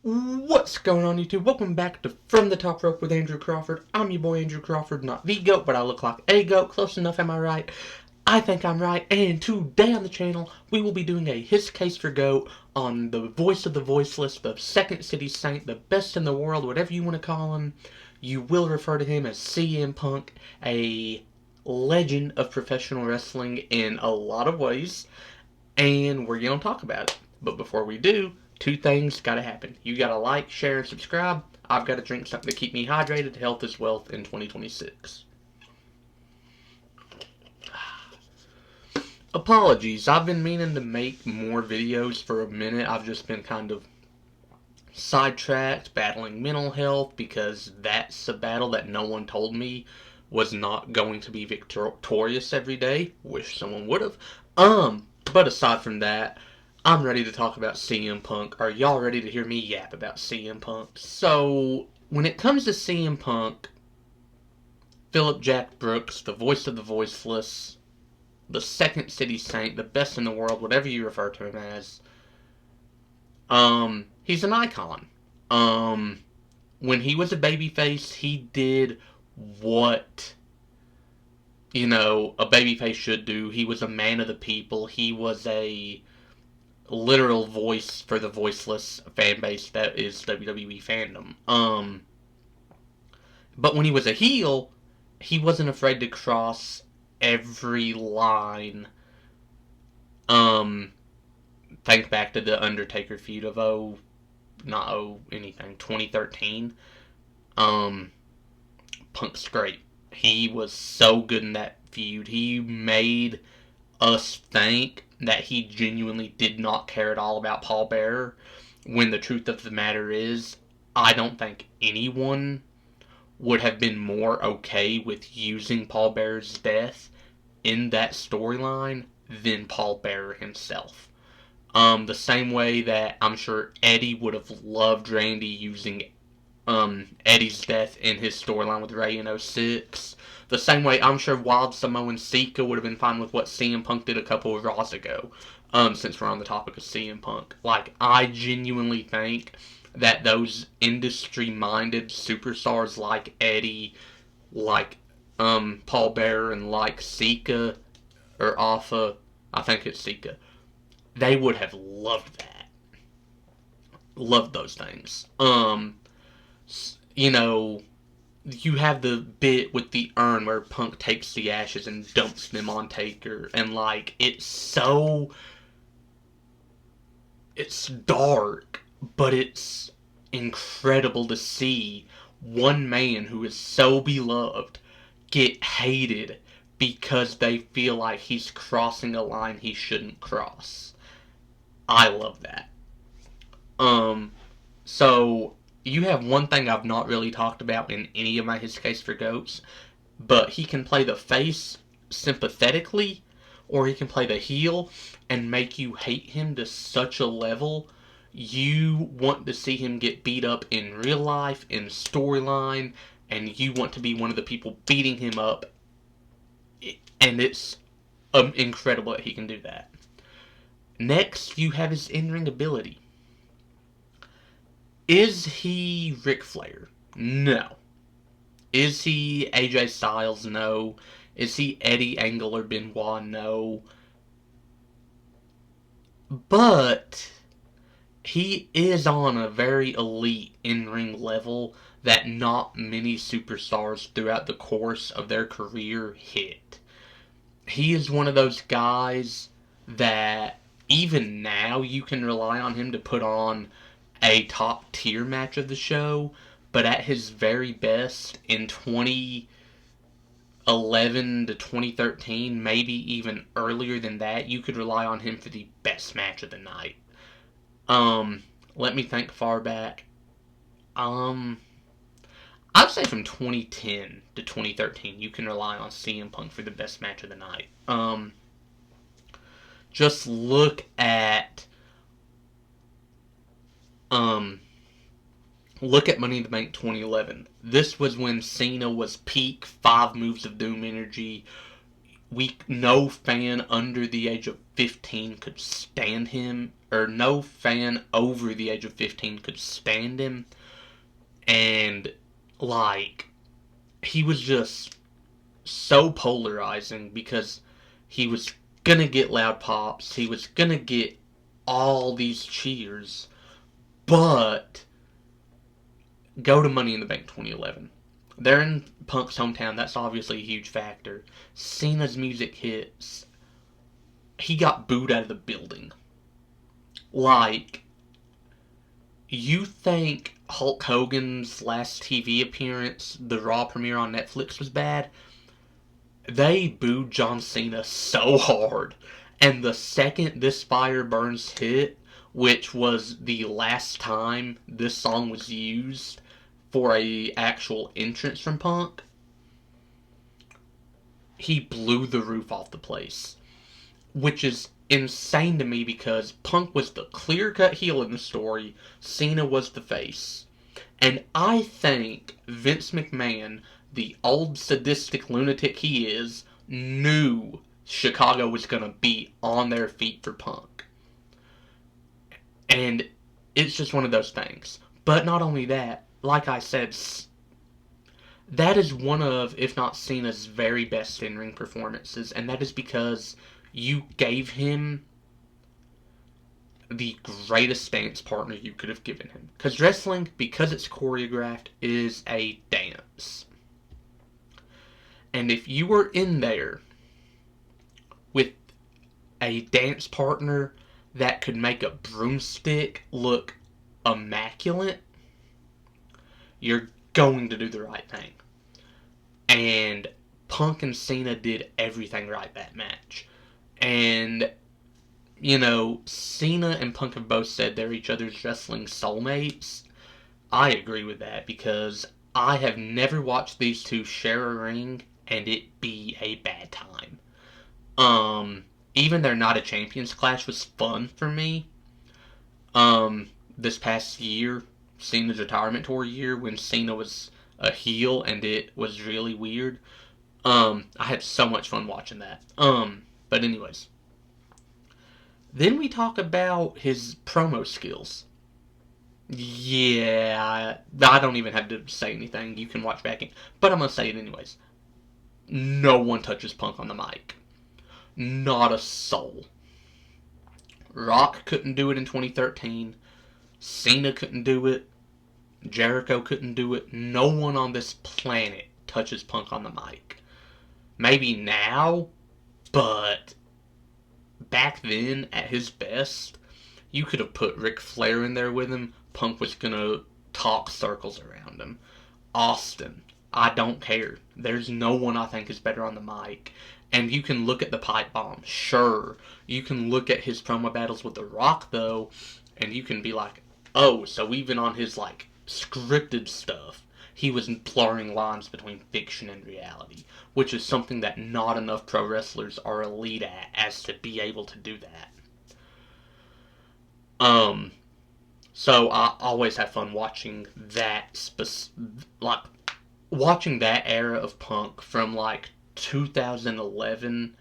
What's going on, YouTube? Welcome back to From the Top Rope with Andrew Crawford. I'm your boy Andrew Crawford, not the GOAT, but I look like a GOAT. Close enough, am I right? I think I'm right. And today on the channel, we will be doing a His Case for GOAT on the voice of the voiceless, the Second City Saint, the best in the world, whatever you want to call him. You will refer to him as CM Punk, a legend of professional wrestling in a lot of ways, and we're going to talk about it. But before we do, two things got to happen. You got to like, share, and subscribe. I've got to drink something to keep me hydrated. Health is wealth in 2026. Apologies, I've been meaning to make more videos for a minute. I've just been kind of sidetracked, battling mental health, because that's a battle that no one told me was not going to be victorious every day. Wish someone would have. But aside from that, I'm ready to talk about CM Punk. Are y'all ready to hear me yap about CM Punk? So, when it comes to CM Punk, Philip Jack Brooks, the voice of the voiceless, the Second City Saint, the best in the world, whatever you refer to him as, he's an icon. Um, when he was a babyface, he did what a babyface should do. He was a man of the people. He was a literal voice for the voiceless fan base that is WWE fandom. But when he was a heel, he wasn't afraid to cross every line. Um, think back to the Undertaker feud of not anything, 2013. Um, Punk's great. He was so good in that feud. He made us think that he genuinely did not care at all about Paul Bearer, when the truth of the matter is, I don't think anyone would have been more okay with using Paul Bearer's death in that storyline than Paul Bearer himself. The same way that I'm sure Eddie would have loved Randy using Eddie's death in his storyline with Ray in '06. The same way I'm sure Wild Samoan Sika would have been fine with what CM Punk did a couple of Raws ago. Since we're on the topic of CM Punk, like, I genuinely think that those industry-minded superstars like Eddie, like Paul Bearer, and like Sika or Alpha, I think it's Sika, they would have loved that. Loved those things. You know, you have the bit with the urn where Punk takes the ashes and dumps them on Taker, and like, it's dark, but it's incredible to see one man who is so beloved get hated because they feel like he's crossing a line he shouldn't cross. I love that. Um, so you have one thing I've not really talked about in any of my His Case for Goats, but he can play the face sympathetically, or he can play the heel and make you hate him to such a level you want to see him get beat up in real life, in storyline, and you want to be one of the people beating him up. And it's incredible that he can do that. Next, you have his in-ring ability. Is he Ric Flair? No. Is he AJ Styles? No. Is he Eddie Angle or Benoit? No. But he is on a very elite in-ring level that not many superstars throughout the course of their career hit. He is one of those guys that even now you can rely on him to put on a top tier match of the show, but at his very best in 2011 to 2013, maybe even earlier than that, you could rely on him for the best match of the night. Let me think far back. Um, I'd say from 2010 to 2013, you can rely on CM Punk for the best match of the night. Just um, look at Money in the Bank 2011. This was when Cena was peak 5 Moves of Doom energy. no fan under the age of 15 could stand him, or no fan over the age of 15 could stand him. And, like, he was just so polarizing because he was gonna get loud pops, he was gonna get all these cheers, but go to Money in the Bank 2011. They're in Punk's hometown, that's obviously a huge factor. Cena's music hits. He got booed out of the building. Like, you think Hulk Hogan's last TV appearance, the Raw premiere on Netflix, was bad? They booed John Cena so hard. And the second This Fire Burns hit, which was the last time this song was used for a actual entrance from Punk, he blew the roof off the place. Which is insane to me because Punk was the clear-cut heel in the story, Cena was the face. And I think Vince McMahon, the old sadistic lunatic he is, knew Chicago was going to be on their feet for Punk. And it's just one of those things. But not only that, like I said, that is one of, if not Cena's very best in-ring performances, and that is because you gave him the greatest dance partner you could have given him. Because wrestling, because it's choreographed, is a dance. And if you were in there with a dance partner that could make a broomstick look immaculate, you're going to do the right thing. And Punk and Cena did everything right that match. And, you know, Cena and Punk have both said they're each other's wrestling soulmates. I agree with that because I have never watched these two share a ring and it be a bad time. Even their Not a Champions clash was fun for me. This past year, Cena's retirement tour year, when Cena was a heel and it was really weird. I had so much fun watching that. But anyways. Then we talk about his promo skills. Yeah, I don't even have to say anything. You can watch back in. But I'm going to say it anyways. No one touches Punk on the mic. Not a soul. Rock couldn't do it in 2013. Cena couldn't do it. Jericho couldn't do it. No one on this planet touches Punk on the mic. Maybe now, but back then, at his best, you could have put Ric Flair in there with him. Punk was going to talk circles around him. Austin, I don't care. There's no one I think is better on the mic. And you can look at the pipe bomb, sure. You can look at his promo battles with The Rock, though, and you can be like, oh, so even on his, like, scripted stuff, he was blurring lines between fiction and reality, which is something that not enough pro wrestlers are elite at, as to be able to do that. So I always have fun watching that, watching that era of Punk from, like, 2011.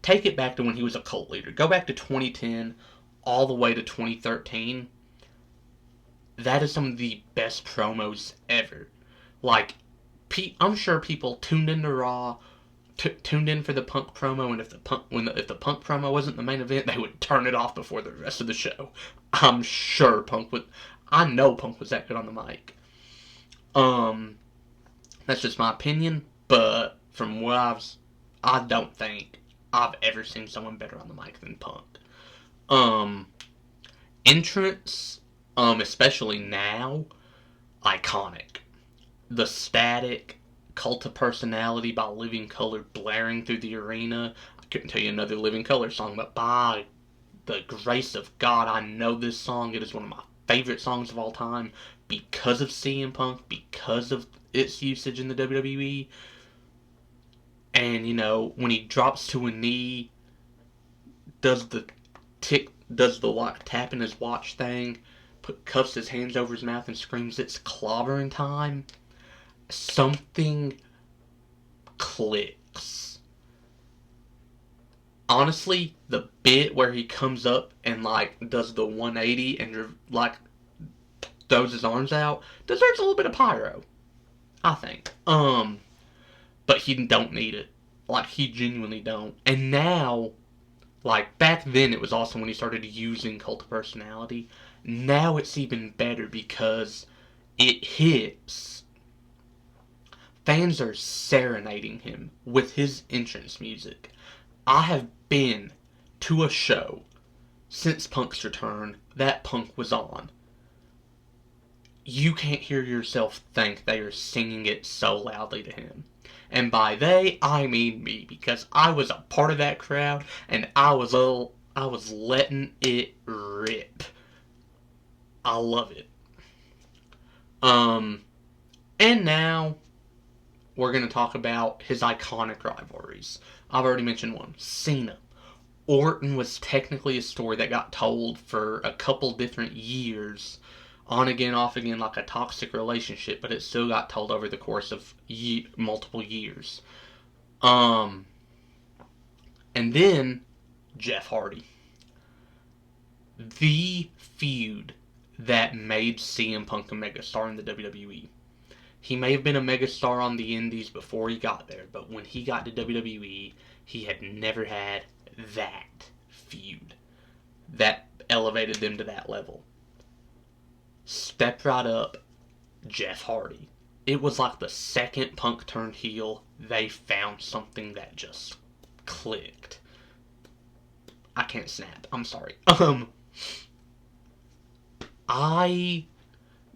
Take it back to when he was a cult leader. Go back to 2010 all the way to 2013. That is some of the best promos ever. Like, I'm sure people tuned into Raw, tuned in for the Punk promo, and if the Punk promo wasn't the main event, they would turn it off before the rest of the show. I'm sure Punk would. I know Punk was that good on the mic. That's just my opinion, but from what I don't think I've ever seen someone better on the mic than Punk. Entrance, especially now, iconic. The Static, Cult of Personality by Living Colour blaring through the arena. I couldn't tell you another Living Colour song, but by the grace of God, I know this song. It is one of my favorite songs of all time because of CM Punk, because of its usage in the WWE. And, you know, when he drops to a knee, does the like tapping his watch thing, cuffs his hands over his mouth and screams, "It's clobbering time." Something clicks. honestly, the bit where he comes up and like does the 180 and like throws his arms out deserves a little bit of pyro, I think. But he don't need it. Like he genuinely don't. And now, like back then, it was also when he started using Cult of Personality. Now it's even better because it hits. Fans are serenading him with his entrance music. I have been to a show since Punk's return that Punk was on. You can't hear yourself think they are singing it so loudly to him. And by they, I mean me, because I was a part of that crowd and I was letting it rip. I love it. Um, and now we're gonna talk about his iconic rivalries. I've already mentioned one, Cena. Orton was technically a story that got told for a couple different years, on again, off again, like a toxic relationship, but it still got told over the course of multiple years. Um, and then Jeff Hardy, the feud that made CM Punk a megastar in the WWE. He may have been a megastar on the indies before he got there, but when he got to WWE, he had never had that feud that elevated them to that level. Step right up, Jeff Hardy. It was like the second Punk turned heel, they found something that just clicked. I can't snap. I'm sorry. I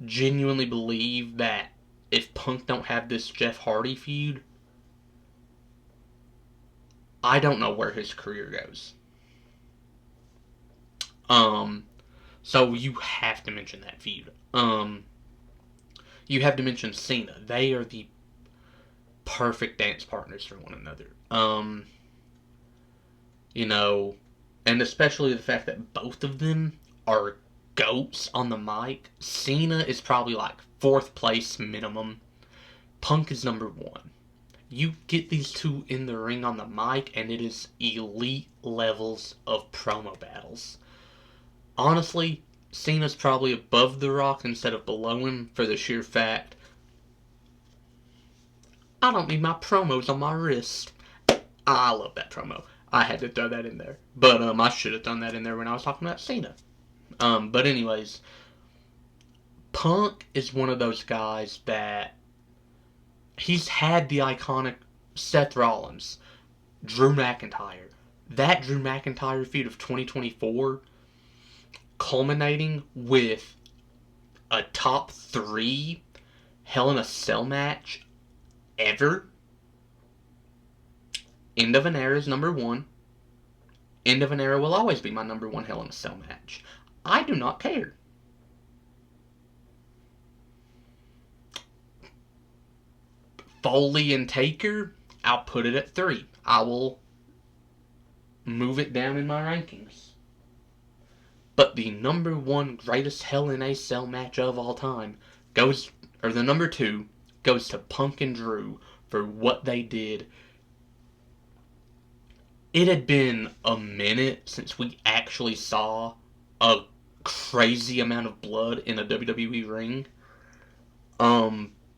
genuinely believe that if Punk don't have this Jeff Hardy feud, I don't know where his career goes. So you have to mention that feud. You have to mention Cena. They are the perfect dance partners for one another. You know, and especially the fact that both of them are goats on the mic. Cena is probably like fourth place minimum. Punk is number one. You get these two in the ring on the mic, and it is elite levels of promo battles. Honestly, Cena's probably above The Rock instead of below him for the sheer fact I don't need my promos on my wrist. I love that promo. I had to throw that in there. But I should have done that in there when I was talking about Cena. But anyways, Punk is one of those guys that he's had the iconic Seth Rollins, Drew McIntyre. That Drew McIntyre feud of 2024 culminating with a top 3 Hell in a Cell match ever. End of an Era is number 1. End of an Era will always be my number 1 Hell in a Cell match. I do not care. Foley and Taker, I'll put it at 3. I will move it down in my rankings. But the number 1 greatest Hell in a Cell match of all time goes, or the number 2, goes to Punk and Drew for what they did. It had been a minute since we actually saw a crazy amount of blood in a WWE ring.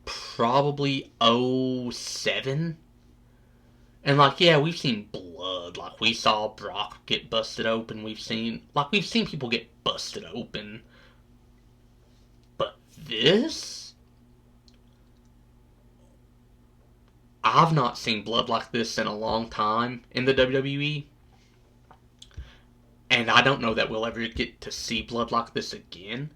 Probably 07. And like, yeah, we've seen blood. Like, we saw Brock get busted open. We've seen people get busted open. But this? I've not seen blood like this in a long time in the WWE. And I don't know that we'll ever get to see blood like this again.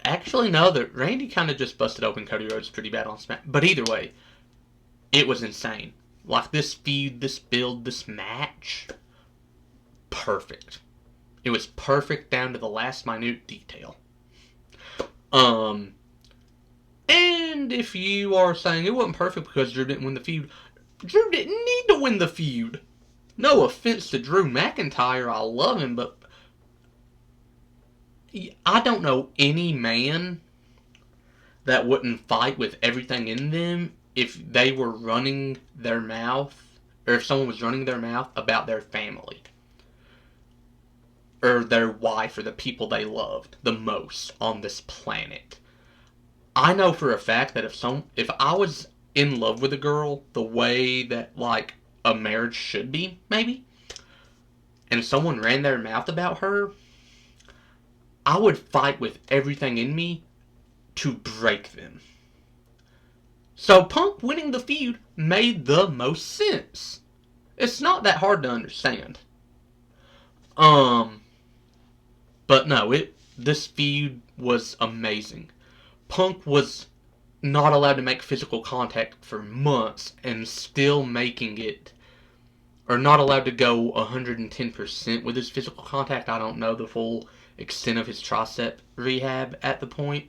Actually, no, that Randy kind of just busted open Cody Rhodes pretty bad on Smack. But either way, it was insane. Like, this feud, this build, this match, perfect. It was perfect down to the last minute detail. And if you are saying it wasn't perfect because Drew didn't win the feud, Drew didn't need to win the feud. No offense to Drew McIntyre, I love him, but I don't know any man that wouldn't fight with everything in them if they were running their mouth or if someone was running their mouth about their family, or their wife, or the people they loved the most on this planet. I know for a fact that if I was in love with a girl the way that like a marriage should be, maybe, and someone ran their mouth about her, I would fight with everything in me to break them. So Punk winning the feud made the most sense. It's not that hard to understand. But no, this feud was amazing. Punk was not allowed to make physical contact for months and still making it, or not allowed to go 110% with his physical contact. I don't know the full extent of his tricep rehab at the point.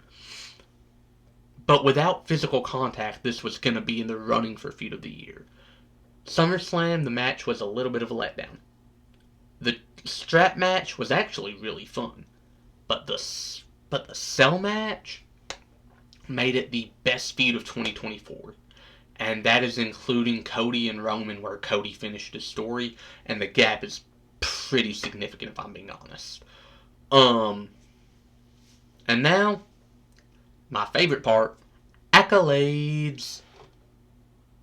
But without physical contact, this was going to be in the running for Feud of the Year. SummerSlam, the match was a little bit of a letdown. The strap match was actually really fun. But the cell match made it the best feud of 2024. And that is including Cody and Roman, where Cody finished his story. And the gap is pretty significant, if I'm being honest. And now, my favorite part, accolades.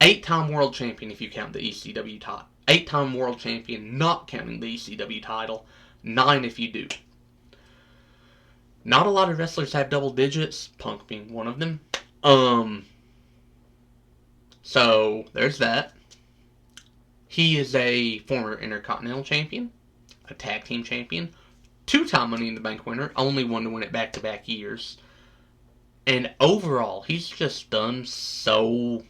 8-time world champion if you count the ECW title. 8-time world champion not counting the ECW title. 9 if you do. Not a lot of wrestlers have double digits, Punk being one of them. So there's that. He is a former Intercontinental Champion, a Tag Team Champion, 2-time Money in the Bank winner, only one to win it back-to-back years. And overall, he's just done so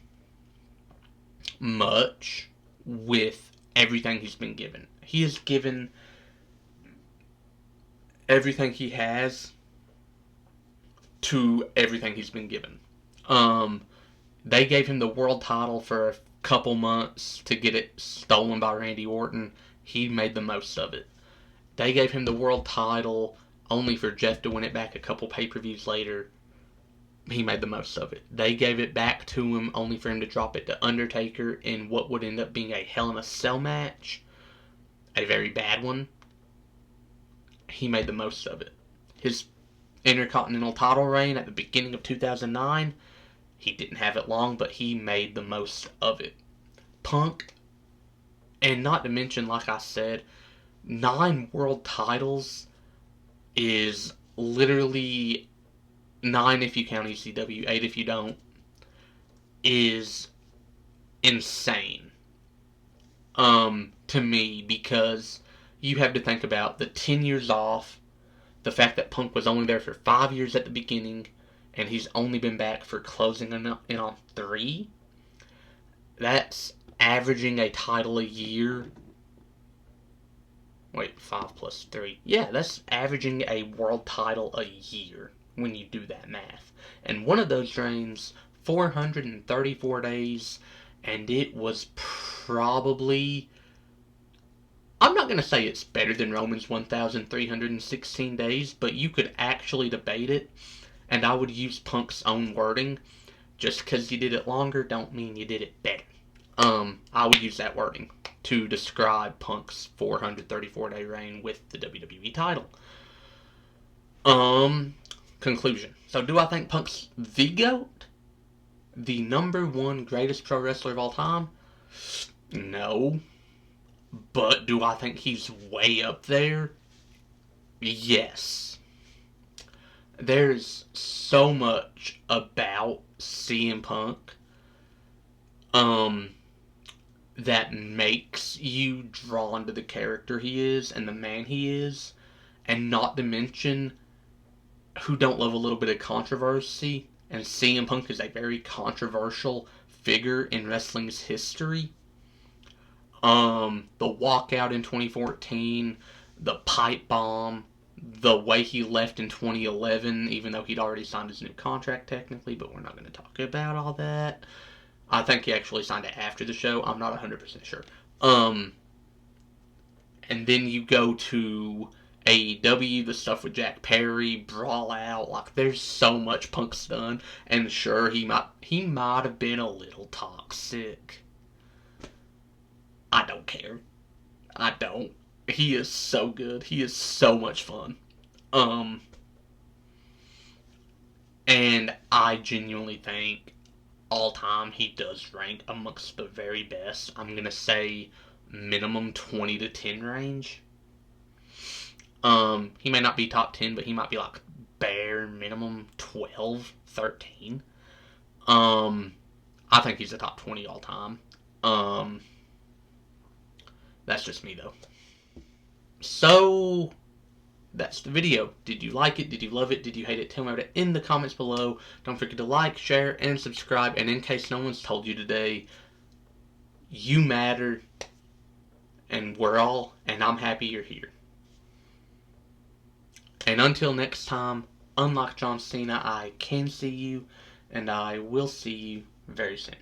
much with everything he's been given. He has given everything he has to everything he's been given. They gave him the world title for a couple months to get it stolen by Randy Orton. He made the most of it. They gave him the world title only for Jeff to win it back a couple pay-per-views later. He made the most of it. They gave it back to him only for him to drop it to Undertaker in what would end up being a Hell in a Cell match. A very bad one. He made the most of it. His Intercontinental title reign at the beginning of 2009, he didn't have it long, but he made the most of it. Punk, and not to mention, like I said, 9 world titles is literally 9 if you count ECW, 8 if you don't, is insane. To me, because you have to think about the 10 years off, the fact that Punk was only there for 5 years at the beginning, and he's only been back for closing in on 3. That's averaging a title a year. Wait, 5 plus 3. Yeah, that's averaging a world title a year when you do that math. And one of those reigns, 434 days, and it was probably, I'm not going to say it's better than Roman's 1,316 days, but you could actually debate it, and I would use Punk's own wording. Just because you did it longer don't mean you did it better. I would use that wording to describe Punk's 434-day reign with the WWE title. Conclusion. So do I think Punk's the GOAT? The number 1 greatest pro wrestler of all time? No. But do I think he's way up there? Yes. There's so much about CM Punk that makes you drawn to the character he is and the man he is, and not to mention who don't love a little bit of controversy, and CM Punk is a very controversial figure in wrestling's history. The walkout in 2014, the pipe bomb, the way he left in 2011, even though he'd already signed his new contract technically, but we're not going to talk about all that. I think he actually signed it after the show. I'm not 100% sure. And then you go to AEW, the stuff with Jack Perry, Brawl Out. Like, there's so much Punk's done. And sure, he might have been a little toxic. I don't care. I don't. He is so good. He is so much fun. Um, and I genuinely think all time he does rank amongst the very best. I'm gonna say minimum 20 to 10 range. He may not be top 10, but he might be like bare minimum 12, 13. Um, I think he's a top 20 all time. Um, that's just me though. So that's the video. Did you like it? Did you love it? Did you hate it? Tell me about it in the comments below. Don't forget to like, share, and subscribe. And in case no one's told you today, you matter, and I'm happy you're here. And until next time, unlike John Cena, I can see you, and I will see you very soon.